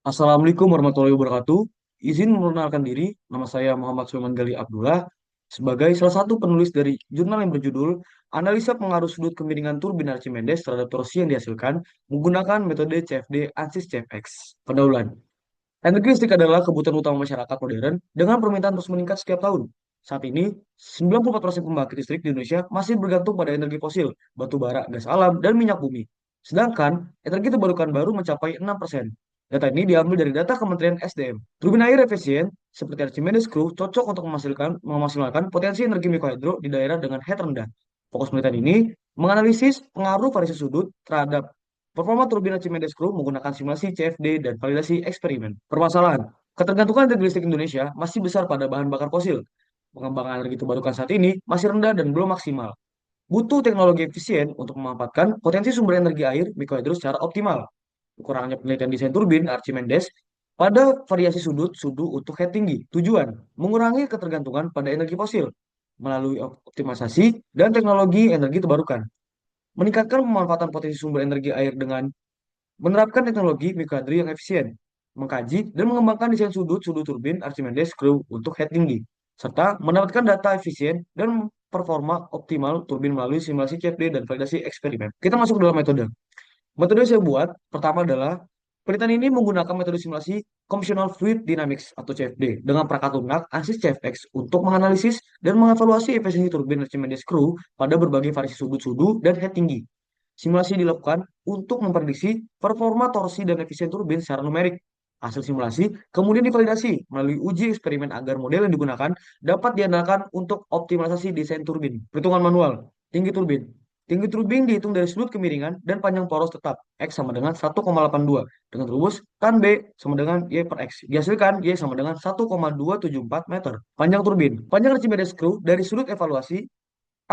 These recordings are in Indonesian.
Assalamualaikum warahmatullahi wabarakatuh. Izin memperkenalkan diri, nama saya Muhammad Sulaiman Gali Abdullah sebagai salah satu penulis dari jurnal yang berjudul Analisa Pengaruh Sudut Kemiringan Turbin Archimedes terhadap torsi yang dihasilkan menggunakan metode CFD ANSYS CFX. Pendahuluan. Energi listrik adalah kebutuhan utama masyarakat modern dengan permintaan terus meningkat setiap tahun. Saat ini, 94% pembangkit listrik di Indonesia masih bergantung pada energi fosil, batu bara, gas alam, dan minyak bumi. Sedangkan, energi terbarukan baru mencapai 6%. Data ini diambil dari data Kementerian SDM. Turbin air efisien seperti Archimedes Screw cocok untuk memaksimalkan potensi energi mikrohidro di daerah dengan head rendah. Fokus penelitian ini menganalisis pengaruh variasi sudut terhadap performa turbin Archimedes Screw menggunakan simulasi CFD dan validasi eksperimen. Permasalahan, ketergantungan energi listrik Indonesia masih besar pada bahan bakar fosil. Pengembangan energi terbarukan saat ini masih rendah dan belum maksimal. Butuh teknologi efisien untuk memanfaatkan potensi sumber energi air mikrohidro secara optimal. Kurangnya penelitian desain turbin Archimedes pada variasi sudut sudu untuk head tinggi. Tujuan, mengurangi ketergantungan pada energi fosil melalui optimalisasi dan teknologi energi terbarukan. Meningkatkan pemanfaatan potensi sumber energi air dengan menerapkan teknologi mikrohidro yang efisien, mengkaji dan mengembangkan desain sudut-sudut turbin Archimedes Screw untuk head tinggi, serta mendapatkan data efisien dan performa optimal turbin melalui simulasi CFD dan validasi eksperimen. Kita masuk ke dalam metode. Metode yang saya buat pertama adalah penelitian ini menggunakan metode simulasi Computational Fluid Dynamics atau CFD dengan perangkat lunak ANSYS CFX untuk menganalisis dan mengevaluasi efisiensi turbin Archimedes Screw pada berbagai variasi sudut-sudut dan head tinggi. Simulasi dilakukan untuk memprediksi performa torsi dan efisien turbin secara numerik. Hasil simulasi kemudian divalidasi melalui uji eksperimen agar model yang digunakan dapat diandalkan untuk optimalisasi desain turbin. Perhitungan manual, tinggi turbin. Tinggi turbin dihitung dari sudut kemiringan dan panjang poros tetap X sama dengan 1,82 dengan rumus tan B sama dengan Y per X. Dihasilkan Y sama dengan 1,274 meter. Panjang turbin. Panjang Archimedes screw dari sudut evaluasi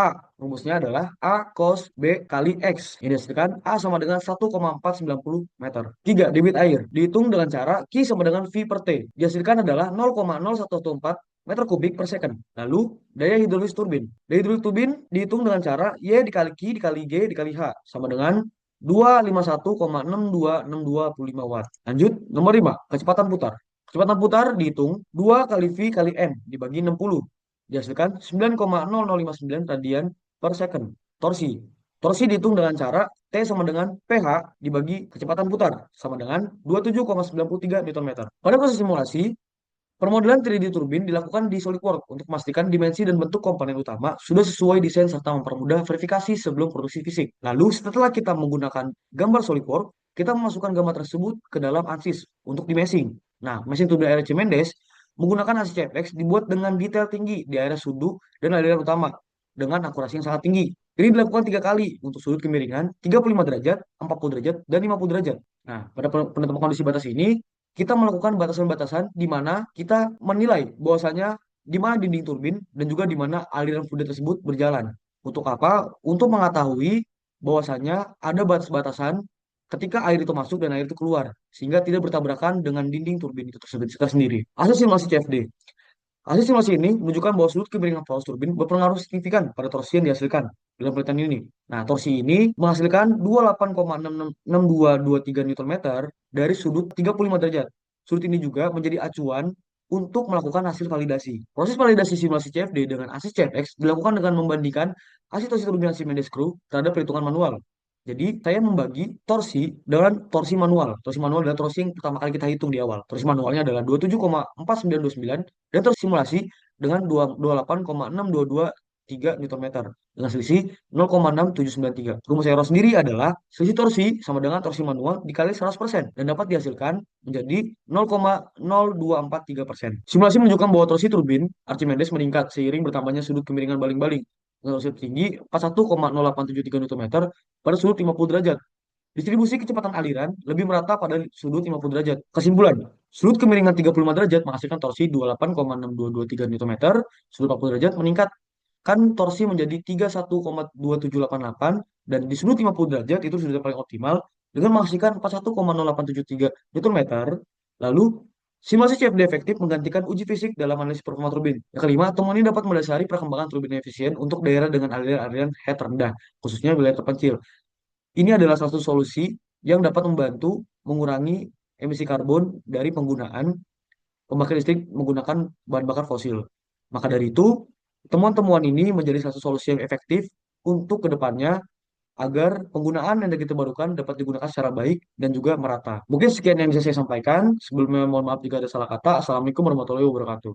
A. Rumusnya adalah A cos B kali X. Ini dihasilkan A sama dengan 1,490 meter. 3. Debit air. Dihitung dengan cara Q sama dengan V per T. Dihasilkan adalah 0,0114 meter kubik per second. Lalu, daya hidrolis turbin. Daya hidrolis turbin dihitung dengan cara Y dikali Q dikali G dikali H sama dengan 251,6262 watt. Lanjut, nomor 5. Kecepatan putar. Kecepatan putar dihitung 2 kali V kali M dibagi 60 dihasilkan 9,0059 radian per second. Torsi. Torsi dihitung dengan cara T sama dengan PH dibagi kecepatan putar sama dengan 27,93 Nm. Pada proses simulasi, permodelan 3D turbin dilakukan di SolidWorks untuk memastikan dimensi dan bentuk komponen utama sudah sesuai desain serta mempermudah verifikasi sebelum produksi fisik. Lalu setelah kita menggunakan gambar SolidWorks, kita memasukkan gambar tersebut ke dalam ANSYS untuk dimeshing. Nah, mesin turbin air Mendes menggunakan ANSYS CFX dibuat dengan detail tinggi di area sudut dan aliran utama dengan akurasi yang sangat tinggi. Ini dilakukan 3 kali untuk sudut kemiringan 35 derajat, 40 derajat, dan 50 derajat. Nah, pada penetapan kondisi batas ini, kita melakukan batasan-batasan di mana kita menilai bahwasanya di mana dinding turbin dan juga di mana aliran fluid tersebut berjalan. Untuk apa? Untuk mengetahui bahwasanya ada batas-batasan ketika air itu masuk dan air itu keluar, sehingga tidak bertabrakan dengan dinding turbin itu tersendiri. Hasil simulasi CFD. Hasil simulasi ini menunjukkan bahwa sudut kemiringan paus turbin berpengaruh signifikan pada torsi yang dihasilkan dalam penelitian ini. Nah, torsi ini menghasilkan 28,6223 Nm dari sudut 35 derajat. Sudut ini juga menjadi acuan untuk melakukan hasil validasi. Proses validasi simulasi CFD dengan ASIS CFX dilakukan dengan membandingkan hasil torsi turbin Siemens Screw terhadap perhitungan manual. Jadi saya membagi torsi dengan torsi manual. Torsi manual adalah torsi yang pertama kali kita hitung di awal. Torsi manualnya adalah 27,4929 dan torsi simulasi dengan 28,6223 Nm dengan selisih 0,6793. Rumus error sendiri adalah selisih torsi sama dengan torsi manual dikali 100% dan dapat dihasilkan menjadi 0,0243%. Simulasi menunjukkan bahwa torsi turbin Archimedes meningkat seiring bertambahnya sudut kemiringan baling-baling dengan torsi tinggi 41,0873 Nm pada sudut 50 derajat. Distribusi kecepatan aliran lebih merata pada sudut 50 derajat. Kesimpulan, sudut kemiringan 35 derajat menghasilkan torsi 28,6223 Nm, sudut 40 derajat meningkatkan torsi menjadi 31,2788 dan di sudut 50 derajat itu sudut yang paling optimal dengan menghasilkan 41,0873 Nm. Lalu simulasi CFD efektif menggantikan uji fisik dalam analisis performa turbin. Yang kelima, temuan ini dapat mendasari perkembangan turbin efisien untuk daerah dengan aliran-aliran head rendah, khususnya wilayah terpencil. Ini adalah salah satu solusi yang dapat membantu mengurangi emisi karbon dari penggunaan pembangkit listrik menggunakan bahan bakar fosil. Maka dari itu, temuan-temuan ini menjadi satu solusi yang efektif untuk kedepannya agar penggunaan energi terbarukan dapat digunakan secara baik dan juga merata. Mungkin sekian yang bisa saya sampaikan. Sebelumnya mohon maaf jika ada salah kata. Assalamualaikum warahmatullahi wabarakatuh.